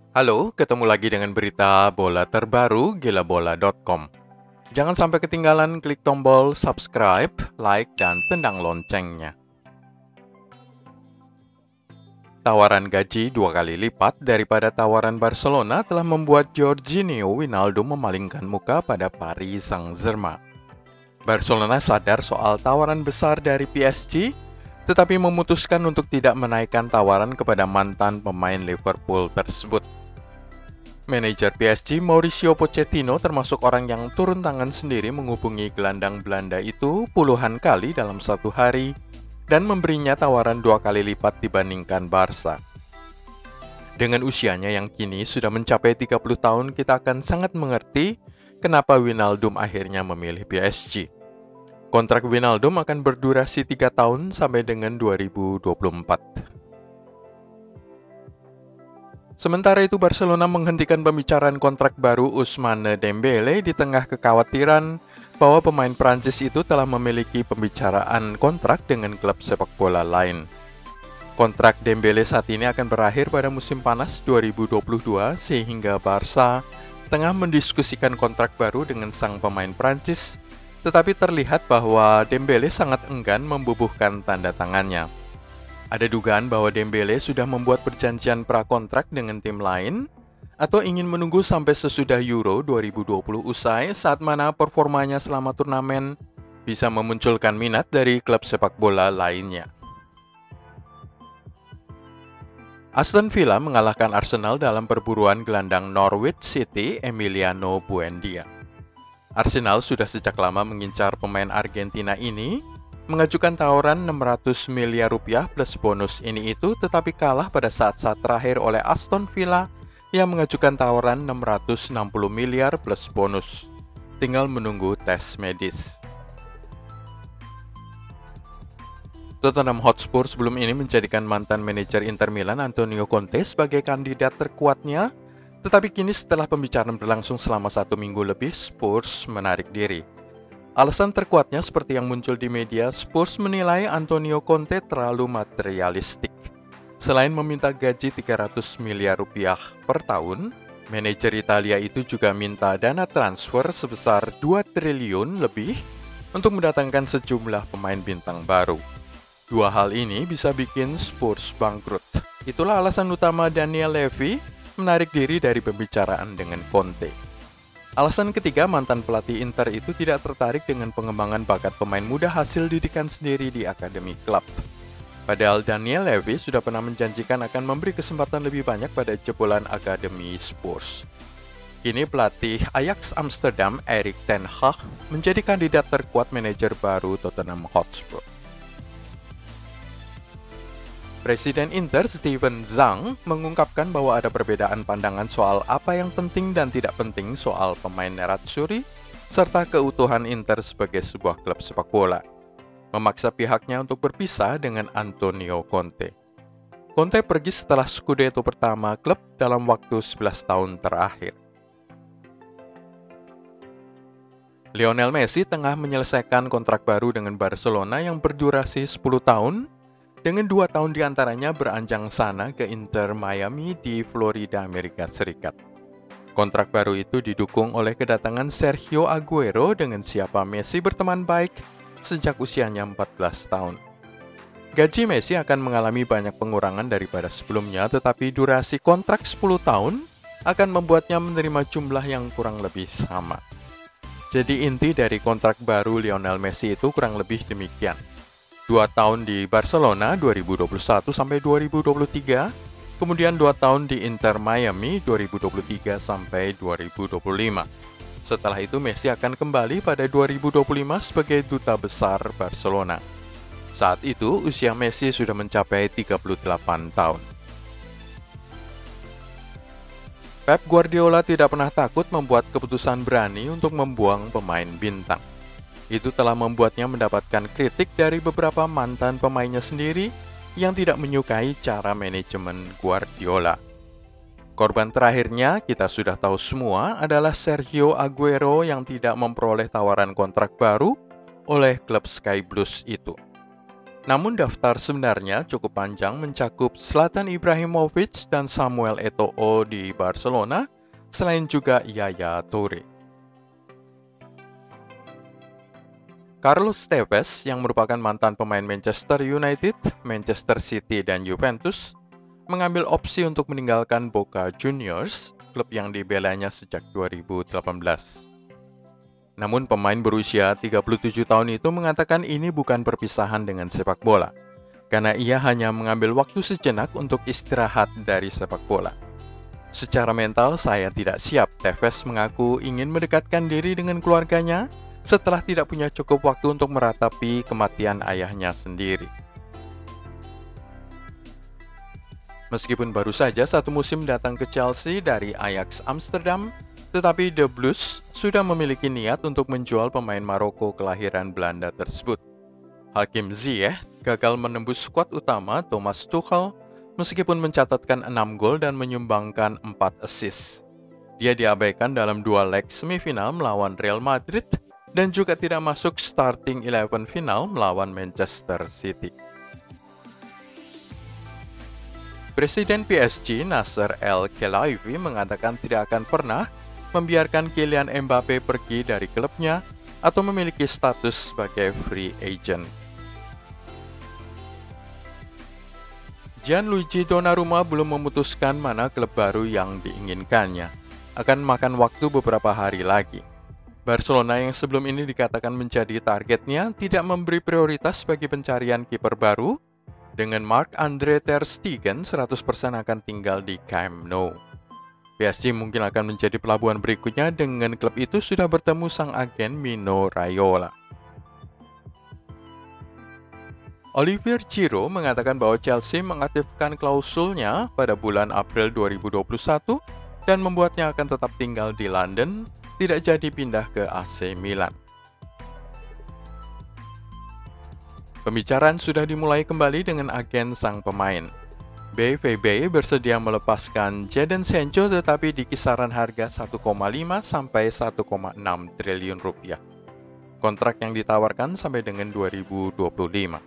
Halo, ketemu lagi dengan berita bola terbaru gilabola.com. Jangan sampai ketinggalan, klik tombol subscribe, like, dan tendang loncengnya. Tawaran gaji 2 kali lipat daripada tawaran Barcelona telah membuat Georginio Wijnaldum memalingkan muka pada Paris Saint-Germain. Barcelona sadar soal tawaran besar dari PSG, tetapi memutuskan untuk tidak menaikkan tawaran kepada mantan pemain Liverpool tersebut. Manajer PSG Mauricio Pochettino termasuk orang yang turun tangan sendiri menghubungi gelandang Belanda itu puluhan kali dalam satu hari dan memberinya tawaran 2 kali lipat dibandingkan Barca. Dengan usianya yang kini sudah mencapai 30 tahun, kita akan sangat mengerti kenapa Wijnaldum akhirnya memilih PSG. Kontrak Wijnaldum akan berdurasi 3 tahun sampai dengan 2024. Sementara itu, Barcelona menghentikan pembicaraan kontrak baru Ousmane Dembele di tengah kekhawatiran bahwa pemain Prancis itu telah memiliki pembicaraan kontrak dengan klub sepak bola lain. Kontrak Dembele saat ini akan berakhir pada musim panas 2022 sehingga Barca tengah mendiskusikan kontrak baru dengan sang pemain Prancis, tetapi terlihat bahwa Dembele sangat enggan membubuhkan tanda tangannya. Ada dugaan bahwa Dembele sudah membuat perjanjian prakontrak dengan tim lain atau ingin menunggu sampai sesudah Euro 2020 usai, saat mana performanya selama turnamen bisa memunculkan minat dari klub sepak bola lainnya. Aston Villa mengalahkan Arsenal dalam perburuan gelandang Norwich City Emiliano Buendia. Arsenal sudah sejak lama mengincar pemain Argentina ini, mengajukan tawaran 600 miliar rupiah plus bonus ini itu, tetapi kalah pada saat-saat terakhir oleh Aston Villa yang mengajukan tawaran 660 miliar plus bonus. Tinggal menunggu tes medis. Tottenham Hotspur sebelum ini menjadikan mantan manajer Inter Milan Antonio Conte sebagai kandidat terkuatnya, tetapi kini setelah pembicaraan berlangsung selama 1 minggu lebih, Spurs menarik diri. Alasan terkuatnya seperti yang muncul di media, Spurs menilai Antonio Conte terlalu materialistik. Selain meminta gaji 300 miliar rupiah per tahun, manajer Italia itu juga minta dana transfer sebesar 2 triliun lebih untuk mendatangkan sejumlah pemain bintang baru. Dua hal ini bisa bikin Spurs bangkrut. Itulah alasan utama Daniel Levy menarik diri dari pembicaraan dengan Conte. Alasan ketiga, mantan pelatih Inter itu tidak tertarik dengan pengembangan bakat pemain muda hasil didikan sendiri di akademi klub. Padahal Daniel Levy sudah pernah menjanjikan akan memberi kesempatan lebih banyak pada jebolan akademi Spurs. Kini pelatih Ajax Amsterdam Erik ten Hag menjadi kandidat terkuat manajer baru Tottenham Hotspur. Presiden Inter Steven Zhang mengungkapkan bahwa ada perbedaan pandangan soal apa yang penting dan tidak penting soal pemain Nerazzurri serta keutuhan Inter sebagai sebuah klub sepak bola, memaksa pihaknya untuk berpisah dengan Antonio Conte. Conte pergi setelah Scudetto pertama klub dalam waktu 11 tahun terakhir. Lionel Messi tengah menyelesaikan kontrak baru dengan Barcelona yang berdurasi 10 tahun, dengan 2 tahun diantaranya beranjang sana ke Inter Miami di Florida, Amerika Serikat. Kontrak baru itu didukung oleh kedatangan Sergio Aguero dengan siapa Messi berteman baik sejak usianya 14 tahun. Gaji Messi akan mengalami banyak pengurangan daripada sebelumnya, tetapi durasi kontrak 10 tahun akan membuatnya menerima jumlah yang kurang lebih sama. Jadi inti dari kontrak baru Lionel Messi itu kurang lebih demikian. 2 tahun di Barcelona 2021 sampai 2023, kemudian 2 tahun di Inter Miami 2023 sampai 2025. Setelah itu Messi akan kembali pada 2025 sebagai duta besar Barcelona. Saat itu usia Messi sudah mencapai 38 tahun. Pep Guardiola tidak pernah takut membuat keputusan berani untuk membuang pemain bintang. Itu telah membuatnya mendapatkan kritik dari beberapa mantan pemainnya sendiri yang tidak menyukai cara manajemen Guardiola. Korban terakhirnya kita sudah tahu semua adalah Sergio Aguero yang tidak memperoleh tawaran kontrak baru oleh klub Sky Blues itu. Namun daftar sebenarnya cukup panjang, mencakup Zlatan Ibrahimovic dan Samuel Eto'o di Barcelona, selain juga Yaya Toure. Carlos Tevez yang merupakan mantan pemain Manchester United, Manchester City, dan Juventus, mengambil opsi untuk meninggalkan Boca Juniors, klub yang dibelanya sejak 2018. Namun pemain berusia 37 tahun itu mengatakan ini bukan perpisahan dengan sepak bola, karena ia hanya mengambil waktu sejenak untuk istirahat dari sepak bola. Secara mental saya tidak siap, Tevez mengaku ingin mendekatkan diri dengan keluarganya setelah tidak punya cukup waktu untuk meratapi kematian ayahnya sendiri. Meskipun baru saja satu musim datang ke Chelsea dari Ajax Amsterdam, tetapi The Blues sudah memiliki niat untuk menjual pemain Maroko kelahiran Belanda tersebut. Hakim Ziyech gagal menembus skuad utama Thomas Tuchel meskipun mencatatkan 6 gol dan menyumbangkan 4 assist. Dia diabaikan dalam 2 leg semifinal melawan Real Madrid dan juga tidak masuk starting 11 final melawan Manchester City. Presiden PSG Nasser El-Khelaifi mengatakan tidak akan pernah membiarkan Kylian Mbappe pergi dari klubnya atau memiliki status sebagai free agent. Gianluigi Donnarumma belum memutuskan mana klub baru yang diinginkannya. Akan makan waktu beberapa hari lagi. Barcelona yang sebelum ini dikatakan menjadi targetnya tidak memberi prioritas bagi pencarian kiper baru. Dengan Marc-Andre ter Stegen 100% akan tinggal di Camp Nou. PSG mungkin akan menjadi pelabuhan berikutnya dengan klub itu sudah bertemu sang agen Mino Raiola. Olivier Giroud mengatakan bahwa Chelsea mengaktifkan klausulnya pada bulan April 2021 dan membuatnya akan tetap tinggal di London, tidak jadi pindah ke AC Milan. Pembicaraan sudah dimulai kembali dengan agen sang pemain. BVB bersedia melepaskan Jadon Sancho tetapi di kisaran harga 1,5 sampai 1,6 triliun rupiah. Kontrak yang ditawarkan sampai dengan 2025.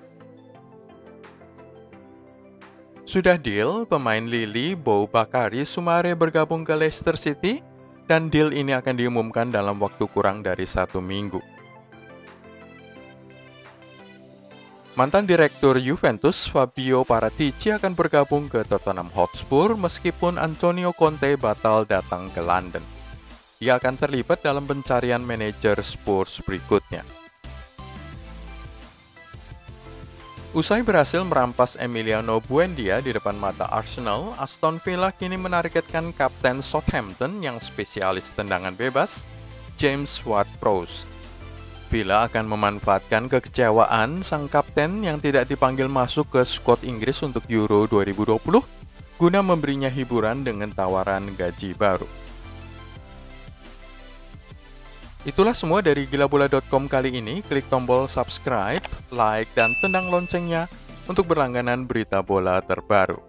Sudah deal, pemain Lille Boubakary Soumare bergabung ke Leicester City dan deal ini akan diumumkan dalam waktu kurang dari 1 minggu. Mantan direktur Juventus Fabio Paratici akan bergabung ke Tottenham Hotspur meskipun Antonio Conte batal datang ke London. Ia akan terlibat dalam pencarian manajer Spurs berikutnya. Usai berhasil merampas Emiliano Buendia di depan mata Arsenal, Aston Villa kini menargetkan kapten Southampton yang spesialis tendangan bebas, James Ward-Prowse. Villa akan memanfaatkan kekecewaan sang kapten yang tidak dipanggil masuk ke skuad Inggris untuk Euro 2020 guna memberinya hiburan dengan tawaran gaji baru. Itulah semua dari gilabola.com kali ini. Klik tombol subscribe, like, dan tendang loncengnya untuk berlangganan berita bola terbaru.